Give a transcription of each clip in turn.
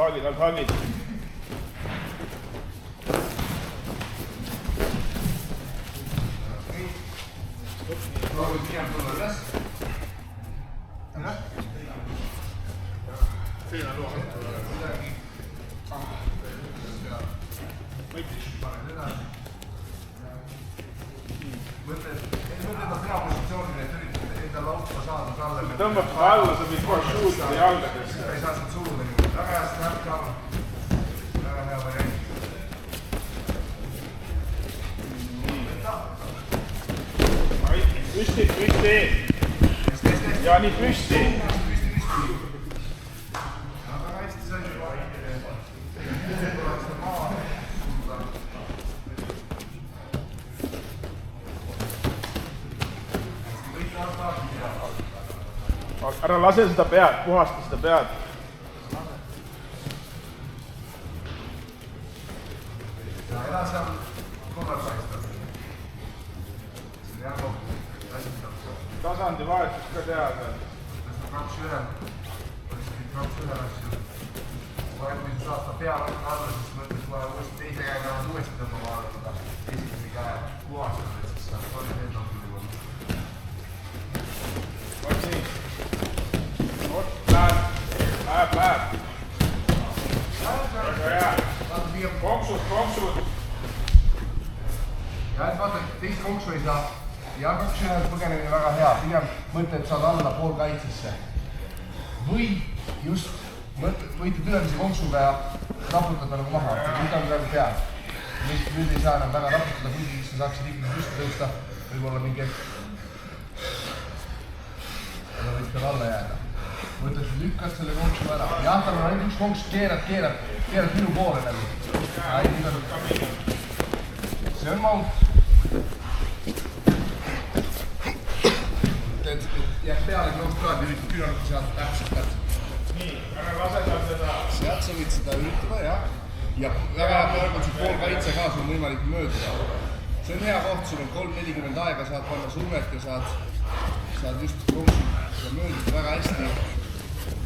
haagid, alt haagid. Proovid pigem tulla üles. Teine luua. Midagi. Panen edasi. Mõtled on hea positsioonile, et üritada enda laupa saada talle. Tõmbab ka alla, sa võid kohe suuda jalgadesse. Ei saa sealt suuda niimoodi. Väga hea snap ka. Väga hea variant. Püsti, püsti. Ja nii püsti. Väga hästi sai juba. Tuleks ta maa suuda. Ära lase seda pead, puhasta seda pead. Ja ära seal korral paistab. See on hea koht. Tasandi vahetus ka teada. Tõsta 2-1. Olekski 2-1 asju. Kui saad ta pea alla, siis mõtled kohe uuesti teise käega uuesti tõmbama vaadata. Esimese käe puhastada, et siis saab oli need nokkud juba. Oot nii. Oot, läheb. Väga hea. Konksud. Ja et vaata, teist konksu ei saa. Ja 2-1 põgenemine väga hea. Pigem mõtled, saad alla pool kaitsesse. Või just võitad ülemise konksuga ja raputad nagu maha. Nüüd on praegu peal. Nüüd ei saa enam väga raputada, kuigi sa saaksid ikkagi püsti tõusta. Võib-olla mingi hetk. Aga võid peal alla jääda. Mõtled, lükkad selle konksu ära. Jah, tal on ainult üks konks, keerad minu poole läbi. See on mount. Jääb peale klompkraadi, üritad küünarnuki sealt täpselt. Nii, ära lase tal seda. Sealt sa võid seda üritada, jah. Ja väga hea praegu on su pool kaitse ka, sul on võimalik mööduda. See on hea koht, sul on 3-40 aega, saad panna suunet ja saad just konksu mööduda väga hästi.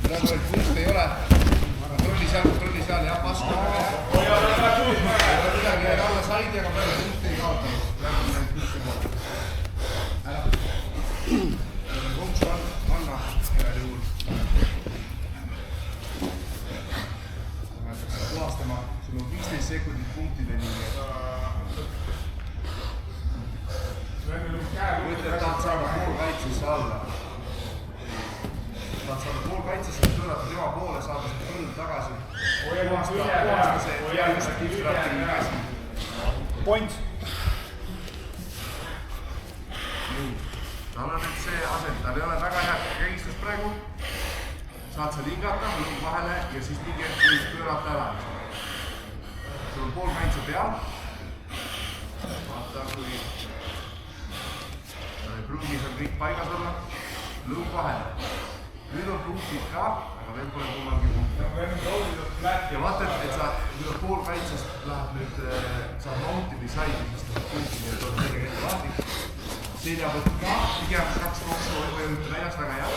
Praegu veel punkt ei ole. Kontrolli seal, jah, vastu. Ei ole midagi, jäi alla saidi, aga praegu punkt ei kaotanud. Praegu on neid punkt ei kaotanud. Ära. Konksu anna igal juhul. Puhastama, sul on 15 sekundit punktideni. Mõtled, tahad saada pool kaitsesse alla. Tahad saada pool kaitsesse, pöörata tema poole, saada seda põld tagasi. Puhasta see ja just tipsrappi käsi. Point. Tal on nüüd see asend, tal ei ole väga hea kägistus praegu. Saad sa lingata, lõpu vahele ja siis mingi hetk võid pöörata ära. Sul on pool kaitse peal. Vaata, kui pruugis on kõik paigas olla. Lõpp vahele. Nüüd on punktid ka, aga veel pole kummalgi punkti. Ja vaata, et sa pool kaitsest läheb nüüd, saad mounti või saidi, siis ta punkti ja tuleb teine kätte lahti. Seljavõtt ka, pigem 2 koksu või väljas väga hea.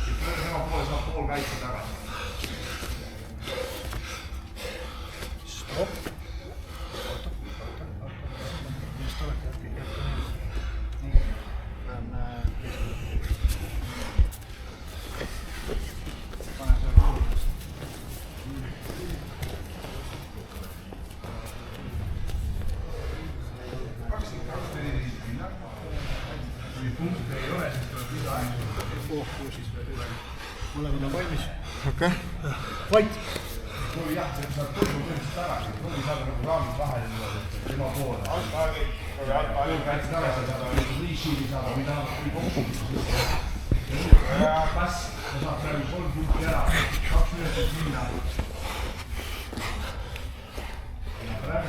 Ja tema poole saab pool kaitse tagasi. Stopp. Mis oled jätki jätki nii? Pane selle kuulda. Kui punktid ei ole, siis tuleb lisaaeg. Siis mõlemad on valmis. Okei. Fight! Proovi jah, sa saad põlgu põhjust tagasi. Proovi saada nagu raamid vahele niimoodi, tema poole. Pool kaitse tagasi saada, või shieldi saada, või kokku. Ja pass, sa saad praegu 3 punkti ära. 2 minutit minna.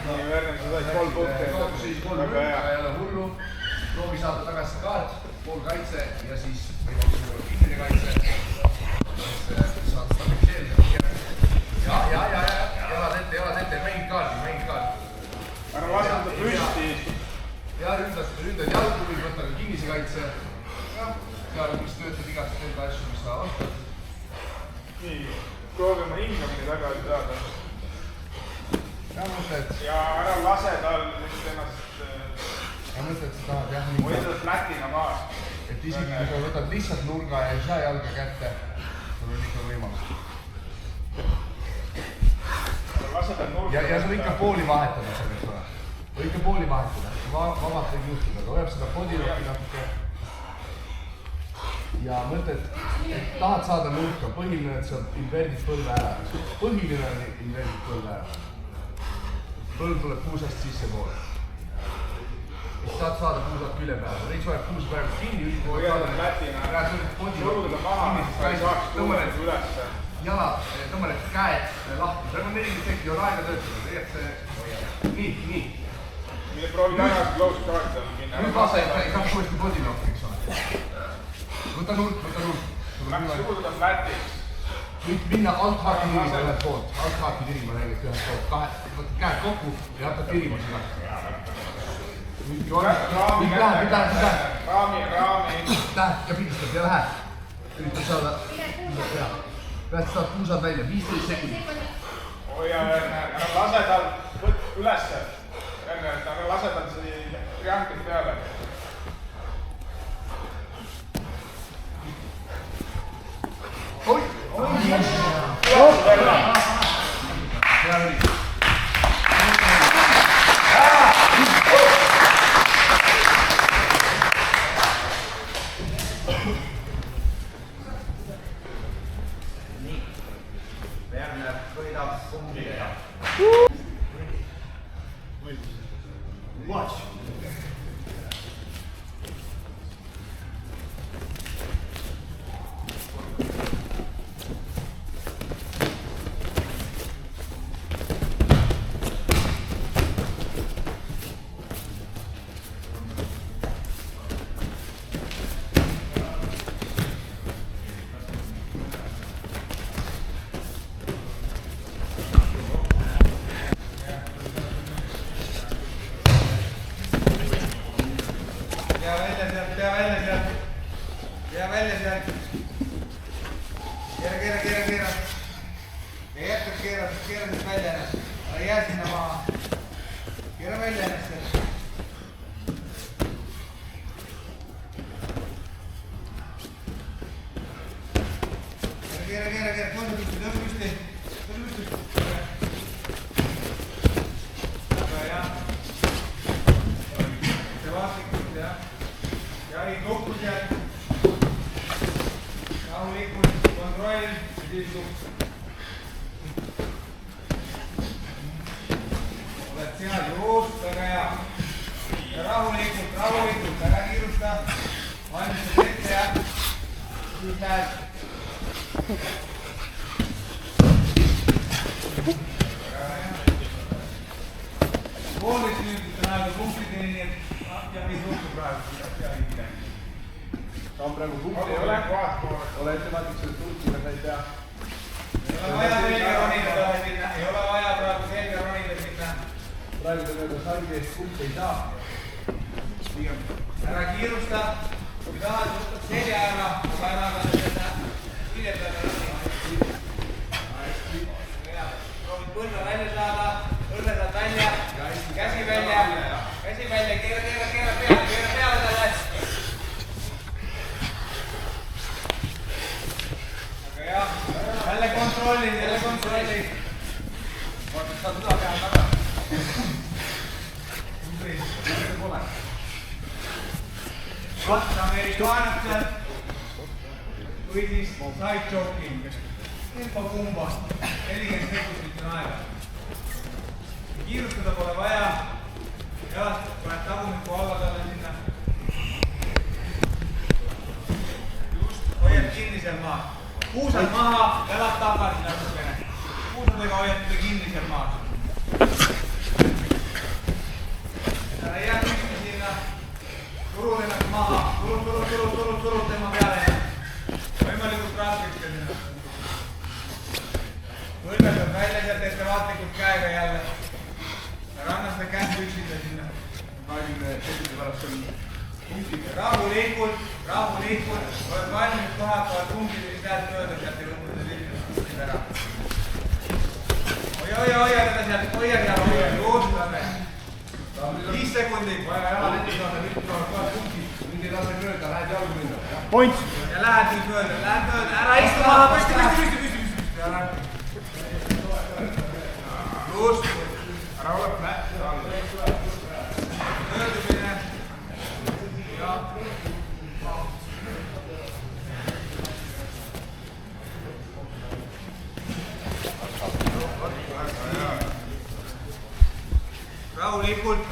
Nii, Verner, sa said 3 punkti. Kaotuseis 3 punkti, aga ei ole hullu. Proovi saada tagasi kaart, pool kaitse ja siis kinnine kaitse. Saad stabiliseerida. Ja, jalad ette, mängid kaardi. Ära lase seda püsti. Ja ründad jalgu või võtta ka kinnise kaitse. Seal, mis töötad igast enda asju, mis sa ostad. Nii. proovima hingamine tagasi saada. Ja mõtled? Ja ära lase tal nüüd ennast... Ja mõtled, sa tahad jah nii... Hoida flätina maas. Et isegi kui sa võtad lihtsalt nurga ja ei saa jalga kätte, sul on ikka võimalus. Ja sa võid ikka pooli vahetada seal, eks ole. Või ikka pooli vahetada. Vabalt võib juhtuda, aga hoiab seda bodylock'i natuke. Ja mõtled, et tahad saada nurka, põhiline, et sa inverdid põlve ära. Põhiline on inverdid põlve ära. Põlv tuleb puusast sisse poole. Saad saada puusad külje peale. Reis hoiab puus praegu kinni, üritab saada jalad, tõmbaned käed lahti. Praegu on 40 sekki, on aega töötada. Tegelikult see... Nii. Mille proovi tagasi close charge on minna. Nüüd lase, ei saaks uuesti bodylock, eks ole. Võta nurk. Läks suududa flätiks. Võid minna alt-haaki tirima ühelt poolt. Alt-haaki tirima näiteks ühelt poolt. Võtad käed kokku ja hakkad tirima seda. Raami. Lähed ja pigistab ja lähed. Üritab saada puusad peale. Pead saad puusad välja, 15 sekundit. Hoia, ära lase tal ülesse. Ära lase tal see trianglit peale. Oi! Hea üritus. Watch. Pea välja sealt. Keera. Ja jätkad keera sealt välja ennast. Ära jää sinna maha. Keera välja ennast sealt. Keera. Tõmba püsti. Aga jah. See vastikult jah. Ja ei kokku sealt. Rahulikult, kontroll, liigub. Oled seal just, väga hea. Ja rahulikult, ära kiirusta. Valmistad ette ja siis lähed. Poolist minutit on aega punktideni, nii et ja mis juhtub praegu, ja midagi. Ta on praegu punkti ei ole. Ole ettevaatlik selle tulkile, sa ei tea. Ei ole vaja selga ronida taha sinna. Ei ole vaja praegu selga ronida sinna. Praegu ta öelda sargi eest punkti ei saa. Ära kiirusta. Kui tahad, võtad selja ära. Aga seda hiljendada ronida. Proovid põlve välja saada. Põlve saad välja. Käsi välja. Keera peale talle. Jälle kontrolli. Vaata, saad üle peale taga. Vaatame amerikaanat sealt. Või siis side choking. Tempo kumba. 40 sekundit on aega. Kiirustada pole vaja. Jalast paned tagumikku alla talle sinna. Just, hoiad kinni seal maas. Puusad maha, jalad tagasi natukene. Puusadega hoiad teda kinni seal maas. Ära jää püsti sinna. Turud ennast maha. Turud tema peale. Võimalikult raskeks sinna. Põlve saab välja sealt ettevaatlikult käega jälle. Ära anna seda kätt üksida sinna. 20 sekundi pärast on punktid. Rahulikult. Oled valmis kohe hakkavad punktid ja siis lähed mööda sealt ja lõputada sinna. liigutad ära. Hoia teda sealt, hoia seal, juustame. 5 sekundit. vaja jalad saada, nüüd tulevad kohe punktid. Nüüd ei lase mööda, lähed jalgu minna. Point. Ja lähed nüüd mööda, ära istu maha, püsti. Just. ära ole Möödumine. Ja.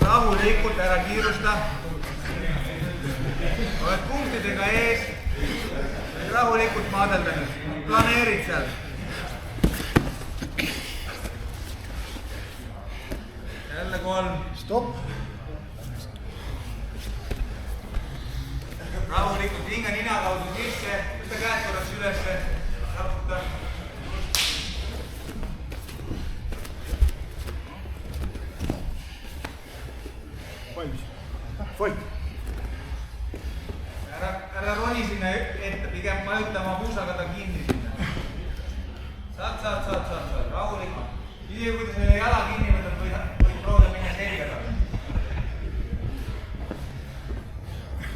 Rahulikult, ära kiirusta. Oled punktidega ees. Rahulikult maadelda nüüd. Planeerid seal. Jälle 3. Stopp. Rahulikult, hinga nina kaudu sisse. Võta käed korraks ülesse. Raputa. Valmis. Point. Ära roni sinna ette, pigem vajuta oma puusaga ta kinni sinna. Saad. Rahulikult. Isegi kui ta selle jala kinni võtab, võid proovida minna selga talle.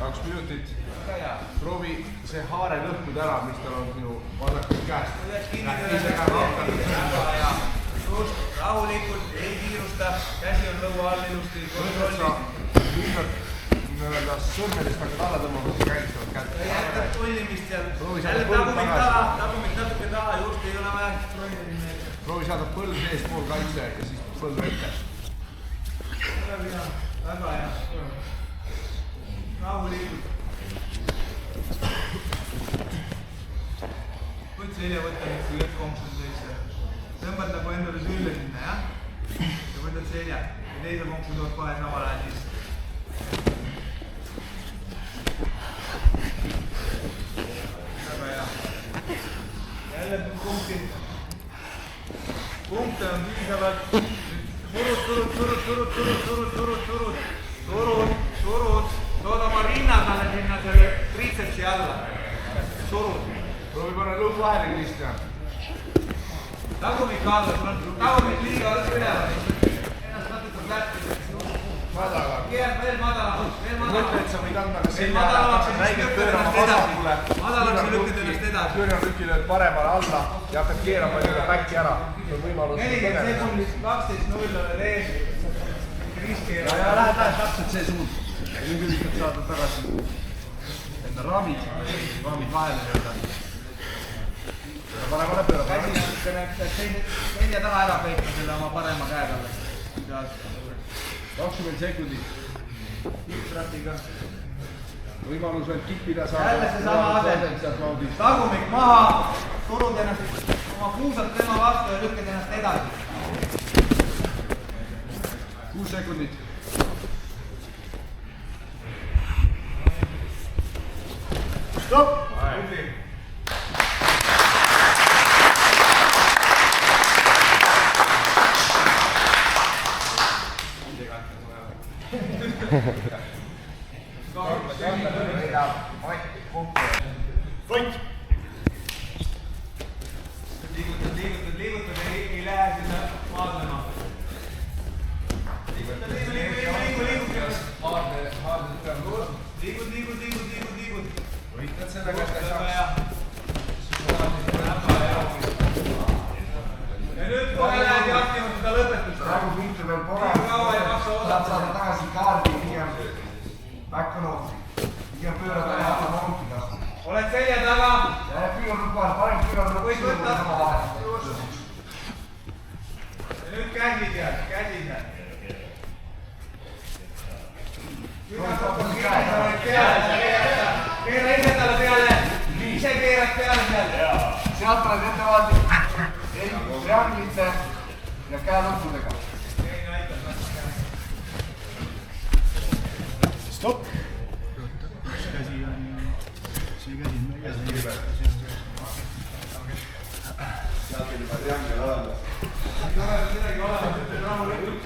2 minutit. Väga hea. Proovi see haare lõhkuda ära, mis tal on sinu vasakul käest. Kuidas kinni tõdada? Väga hea. Just, rahulikult, ei kiirusta. Käsi on lõua all ilusti. Kontrolli. Nii-öelda sõrmedest hakkad alla tõmbama, kui käivitavad kätt. Jätkad tollimist seal. Proovi Jälle saada põld tagumik natuke taha, just ei ole vaja tollimine. Proovi saada põld seest pool kaitse ja siis põld ette. Väga hea. Rahulikult. Võid selja võtta nüüd, kui lõppkonksul seisse. Tõmbad nagu endale sülle sinna, jah? Ja võtad selja. Ja teise konksu tood kohe samal ajal sisse. Väga hea. Jälle punkti. Punkte on piisavalt. Surud. Tood oma rinnaga sinna selle triitsepsi alla. Surud. Proovi panna lõug vahele, Kristjan. Tagumik alla, sul on tagumik liiga üleval. Ennast natuke lätti. Madala. Keerad veel madalamaks. Mõtle, et sa võid anda ka selja Madalamaks ja siis räigelt lükkad pöörama ennast vasakule. edasi. Madalamaks ja lükkad ennast edasi. Pöörarüki lööd paremale alla ja hakkad keerama nii-öelda back'i ära. See on võimalus 40 sekundit, 12-0 oled ees. Kris keerab. Ja lähed täpselt see suund. Ja nüüd üritad saada tagasi enda raamid vahele nii-öelda. Paremale pööra. Käsi natukene selja taha ära peita selle oma parema käe talle. 20 sekundit. Tiitratiga. Võimalus veel kippida saada. Jälle seesama ase. Tagumik maha, surud ennast oma puusad tema vastu ja lükkad ennast edasi. 6 sekundit. Stopp. Point. Liigutad, ei lähe sinna maadlema. Liigud. Võitled selle käest ei saaks. Ja nüüd kohe lähed jahtima seda lõpetust. Praegu punkte veel pole. Kaua ei maksa Saad oodata. saada tagasi kaardi, pigem back on off. Pigem pöörada ja hakka montida. Oled selja taga. Ja küünarnukk vahel, parem küünarnukk Võid võtta. sama vahel. Ja nüüd käsid seal. Keera ise talle peale. Ise keerad peale seal. Sealt oled ettevaatlik. Trianglite ja käelõppudega. Stopp. Käsi on, see käsi on meie käsi. Sealt oli juba triangel olemas. Ei ole midagi olemas, ütled rahulikult.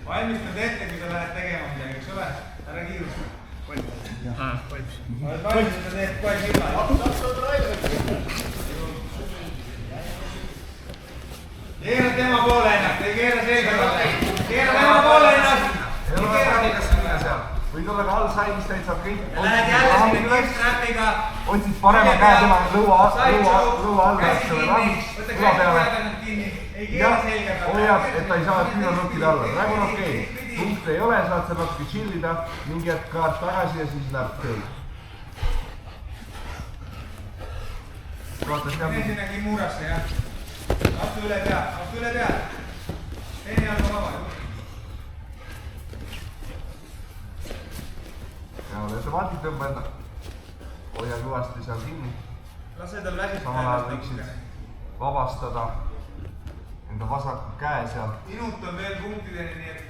Valmistad ette, kui sa lähed tegema midagi, eks ole? Ära kiirusta. oled valmis, et ta teed kohe silma. Keera tema poole ennast, ei keera selga talle. Keera tema poole ennast. Ei ole vaja paanikasse minna seal. Võid olla ka all saidis täitsa kõik. Lähed jälle sinne kiirstrappiga. Otsid parema käe tema lõua alla, et selle rahiks, lõua peale. Ja hoiad, et ta ei saa küünarnukkide alla. Praegu on okei. Punkte ei ole, saad seal natuke chillida, mingi hetk kaart tagasi ja siis läheb tööl. Mene sinna Kimurasse, jah. Astu üle pea. Teine jalga vaba. Ja olete vaatid tõmba enda. Hoia kõvasti seal kinni. Lase tal väsist. Samal ajal võiksid vabastada enda vasaku käe seal. Minut on veel punktideni, nii et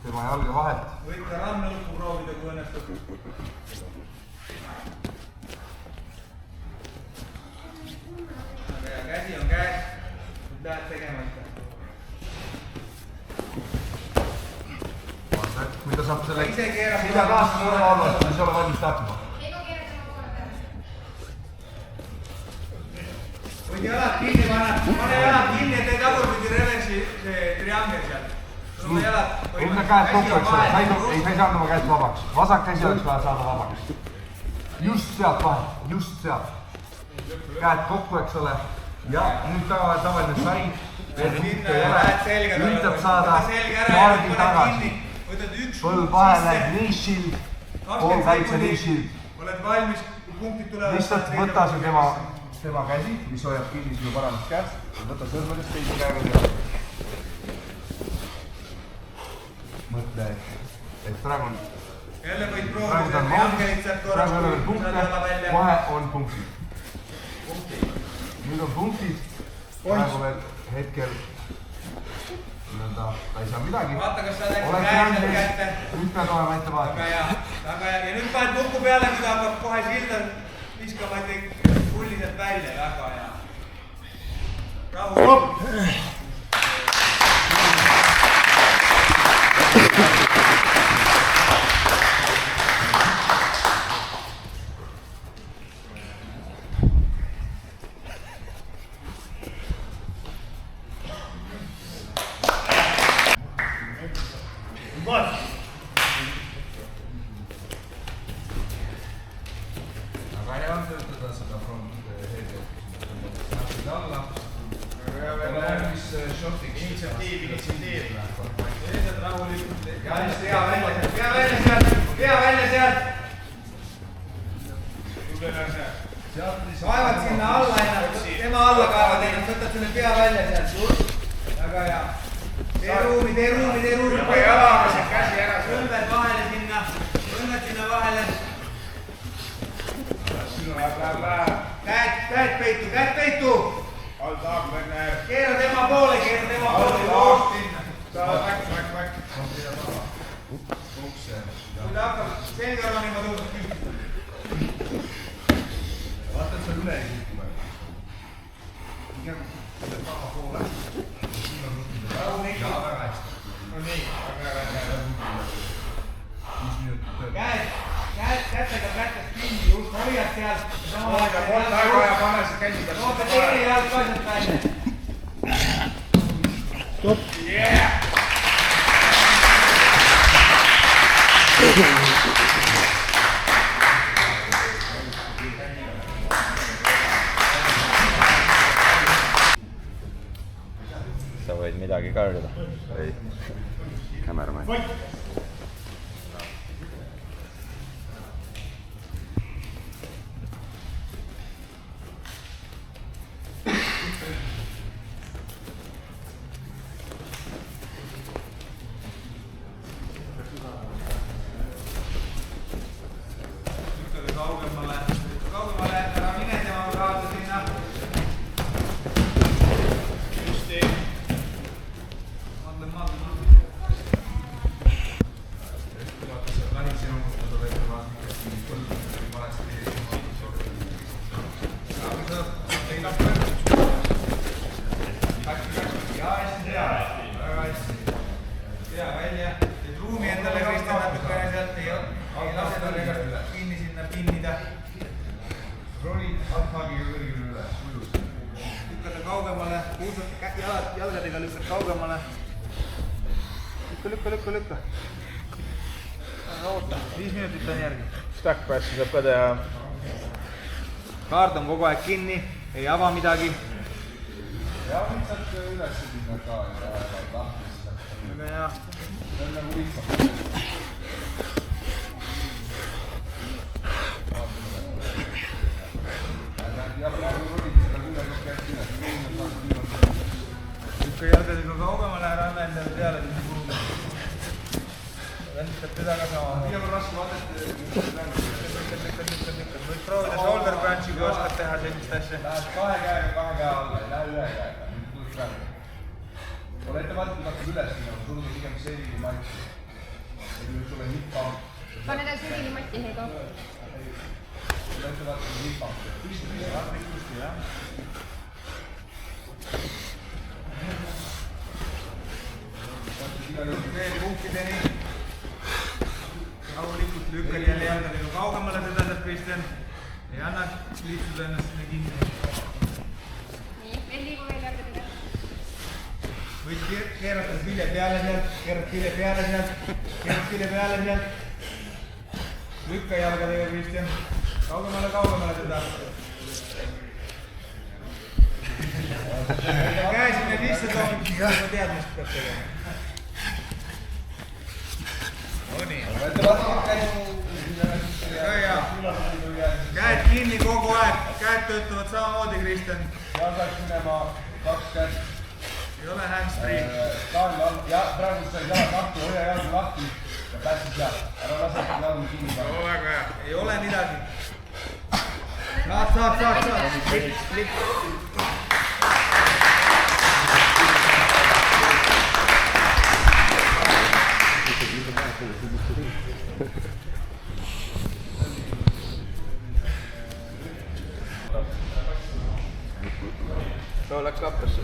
tema jalge vahet. võid ka rannõlku proovida, kui õnnestub. Aga ja käsi on käes. Nüüd lähed tegema ikka. Kui ta saab selle ise keerab silja taas korra alla, siis ei ole valmis tahtma. Võid jalad kinni panna. Pane jalad kinni, et ei tagurpidi reversi see triangel seal. Sul on jalad. Enda käed kokku, eks ole. Sa ei saanud oma käed vabaks. Vasak käsi oleks vaja saada vabaks. Just sealt vahelt. Just sealt. Käed kokku, eks ole. Ja nüüd tavaline said. Üritab saada kaardi tagasi. Põlv vahele, nii shield. Pool kaitse, nii shield. Oled valmis, punktid tulevad. Lihtsalt võta see tema käsi, mis hoiab kinni sinu paremast käest. Võta sõrmedest teise käega teha. Mõtle, et praegu on... Jälle võid Praegu proovida, ta on maudis, praegu ei ole veel punkte, kohe on punktid. Nüüd on punktid, praegu veel hetkel ta ei saa midagi. Vaata, kas sa läksid käiselt kätte. Nüüd pead olema ette vaata. Väga hea. Ja nüüd paned nukku peale, kui ta hakkab kohe silda viskama, et pulli sealt välja. Väga hea. Rahu. Aga hea on töötada seda front head'i. Näpid alla. Ole valmis shotiks. Initsiatiiv. Teised rahulikult. Pea välja sealt. Kaevad sinna alla ennast. Tema alla kaevad ennast. Võtad selle pea välja sealt. Väga hea. Tee ruumi. Juba jalaga see käsi ära. Õlved vahele sinna. Õlved sinna vahele. Käed peitu. All taag, menne. Keera tema poole. Väk. Kui ta hakkab selga ronima tõuseb küll. Vaata, et sa üle ei kukku. Pigem selle taha poole. Ja väga hästi. No nii, väga. Kätega kätest kinni, just hoiad sealt. Väga hea, pane see käsi peal. Toote teine jalg ka sealt välja. Stopp. Yeah! Sa võid midagi ka öelda? Ei. Cameraman. Kaugemale, ära mine tema kaasa sinna. Justi. Maadle. kaugemale, puusad jalgadega lükkad kaugemale. Lükka. Oota, 5 minutit on järgi. Stack passi saab ka teha. Kaart on kogu aeg kinni, ei ava midagi. ja võid sealt üles minna ka ja lahti. Väga hea. See on nagu lihtsalt. Lükka jalgadega kaugemale, ära anna endale peale sinna kuhugi. Vändab teda ka sama. Pigem on raske vaadata. Lükkad. Võid proovida shoulder crunch'i, kui oskad teha sellist asja. Lähed 2 käega alla, ei lähe 1 käega. Ole ettevaatlik, kui hakkad üles minema, sul on pigem selline mati. Nüüd sulle hippam. Pane ta selline mati heiga. Ole ettevaatlik, hippam. Püsti, jah. Veel punktideni. Rahulikult lükkad jälle jalgadega kaugemale seda saab Kristjan. Ei anna liituda ennast sinna kinni. Nii, veel liigu veel jalgadega. Võid keerata külje peale sealt, keerad külje peale sealt, keerad külje peale sealt. Lükka jalgadega Kristjan. Kaugemale seda. Käe sinna sisse toomid, siis ma tead, mis peab tegema. Nonii. Käed kinni kogu aeg, käed töötavad samamoodi, Kristjan. Ja saaks minema 2 kätt. Ei ole hands-free. Ja praegu sa jalad lahti, hoia jalgu lahti ja pääsid seal. Ära lase jalgu kinni panna. Väga hea. Ei ole midagi. Saad. Klikk. Too läks kappasse.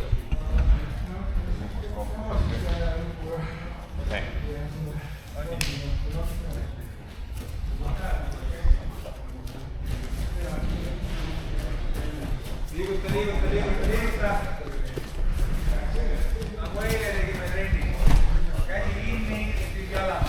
Liiguta. Nagu eile tegime trenni. Käsi kinni, siis jalad.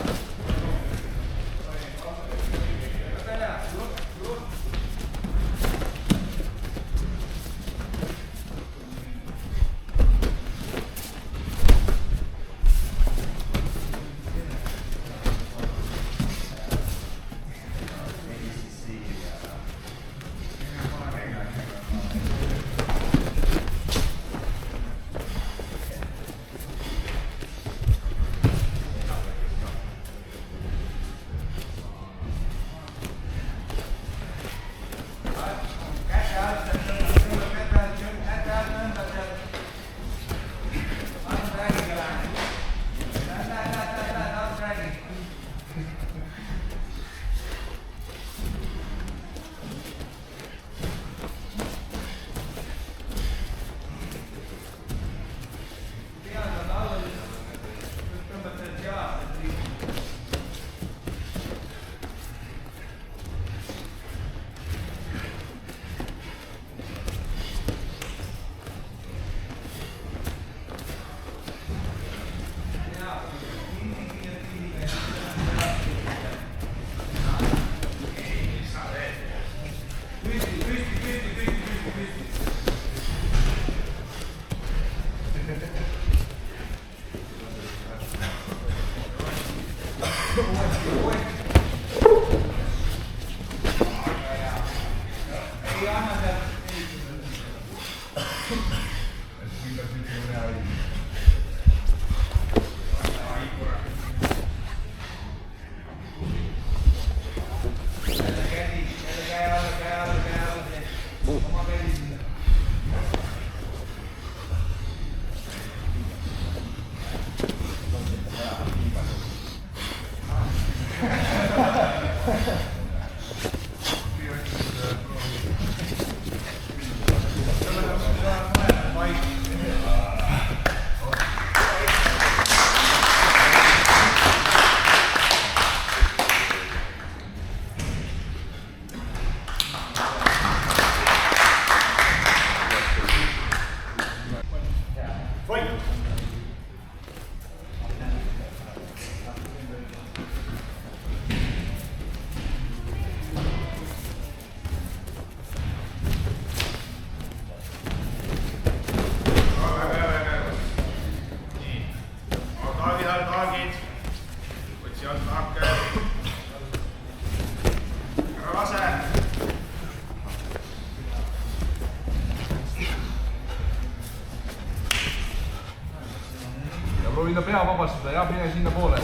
üle pea vabastada ja mine sinna poole.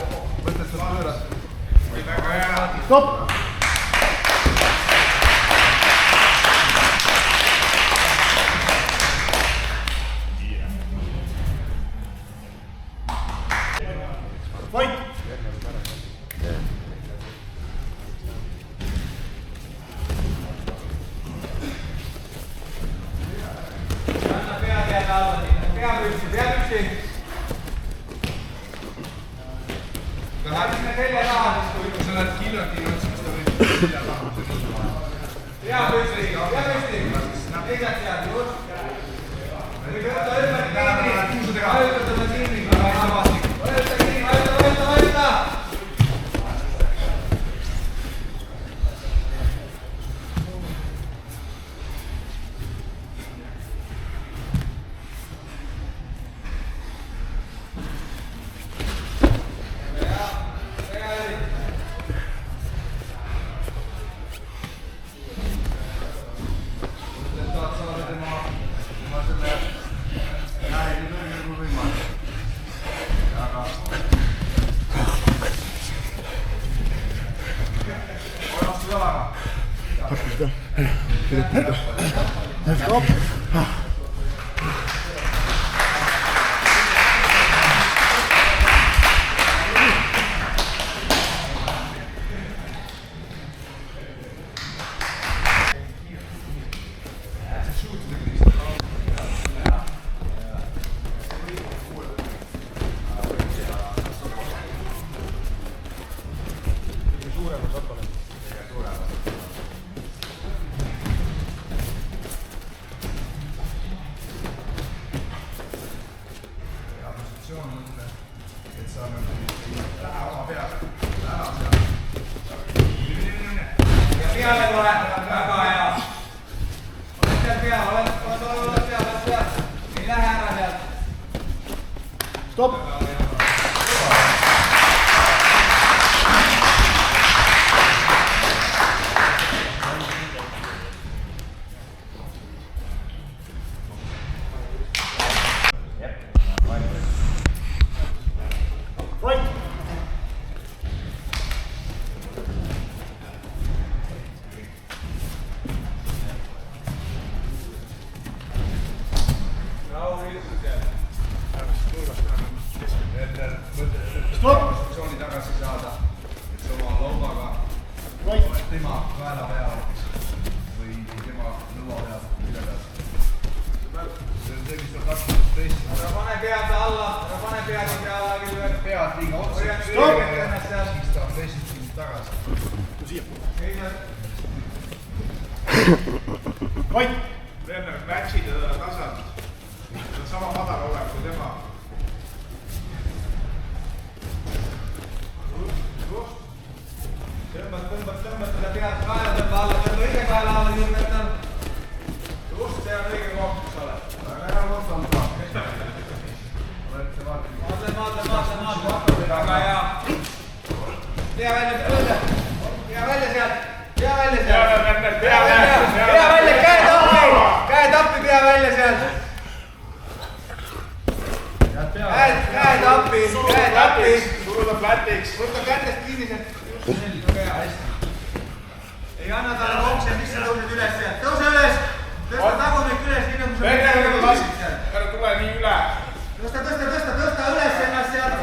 Mõtled seda pöörad. Väga hea. Stopp! Vait! Anna pea teada alla sinna. Pea püksi. Lähme sinna selja taha. Kui sa lähed kiljotiinut, siis ta võib selja taha. Pea püsti. Teiseks jääd, just. Või võtta ümber kiinni. Vajutada ta kiinni. Vajuta kiinni, vajuta. Stopp! Vait! Positsiooni tagasi saada, et sa oma laubaga tema kaela peal või tema lõua peal, mille peal. See on see, mis on taktikas tõesti. Ära pane pead alla küll. Pead liiga otsa, siis ta on tõesti sind tagasi. Vait! Werner, match'i teda tasand. Ta on sama madal olev kui tema. Tõmbad seda pead kaela, tõmba ise kaela alla külmetan. Just, see on õige koht, kus oled. Väga hea koht on ka. Vaata. Väga hea. Pea välja sealt. Pea välja, käe tappi, pea välja sealt. Käe tappi. Suruda flätiks. Võta kätest kinni sealt. Ei anna talle okse, mis sa tõused üles sealt. Tõuse üles. Tõsta tagumik üles, nii nagu sa ära tule nii üle. Tõsta üles ennast sealt.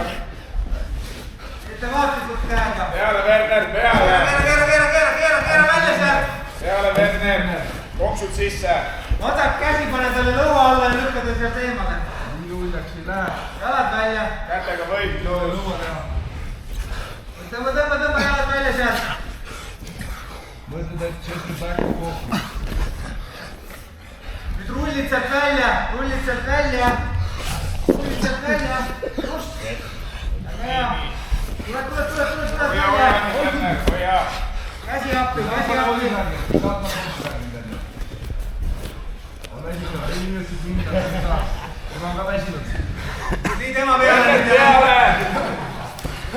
Ettevaatlikult käega. Peale, Werner, peale. Keera välja sealt. Peale, Werner. Konksud sisse. Vadak käsi, pane talle lõua alla ja lükka ta sealt eemale. Nii uljaks ei lähe. Jalad välja. Kätega võib. Lõua teha. Tõmba jalad välja sealt. Mõtled, et chest on back kokku. Nüüd rullid sealt välja. Just. Väga hea. Tule välja. Käsi appi. On väsinud, inimesed hindavad seda. Tema on ka väsinud. Nii tema peale.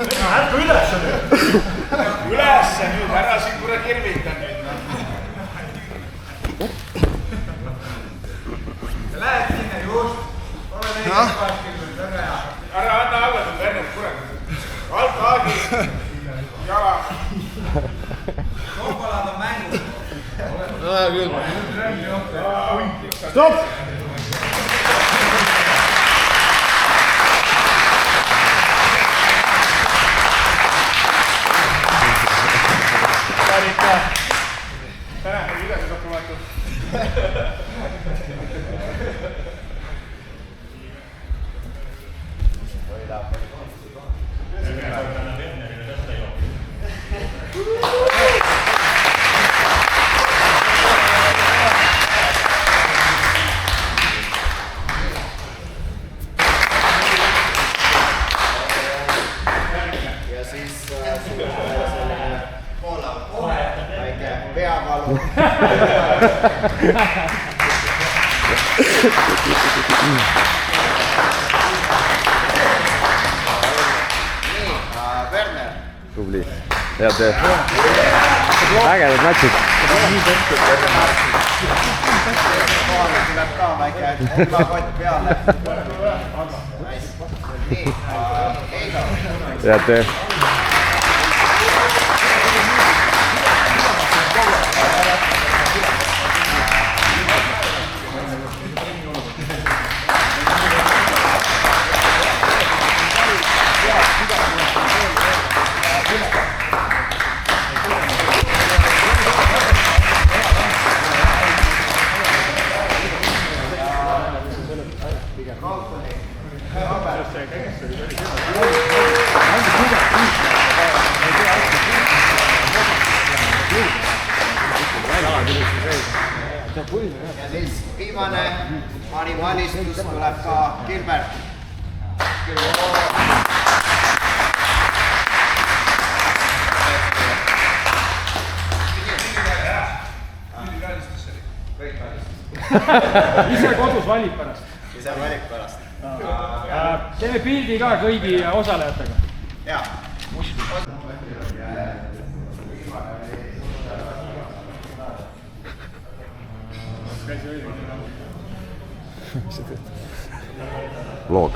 Ärka üles nüüd! Ülesse nüüd, ära siin kuule kirvita nüüd. Lähed sinna just. Ole veidi paskil, väga hea. Ära anna alla. No hea küll. Stopp! Tarika. Tänään ei yleensä sattumaattu. Ja siis sulla on sellainen väike peavalu. Nii, Werner. Tubli. Hea töö. Ägedad matšid. Kohale tuleb ka väike ilmakott peale. Nii, Heido. Hea töö. Ja siis viimane animalistus tuleb ka Gilbert. Ise kodus valib pärast. Ise valib pärast. Teeme pildi ka kõigi osalejatega. Jaa. Vlog.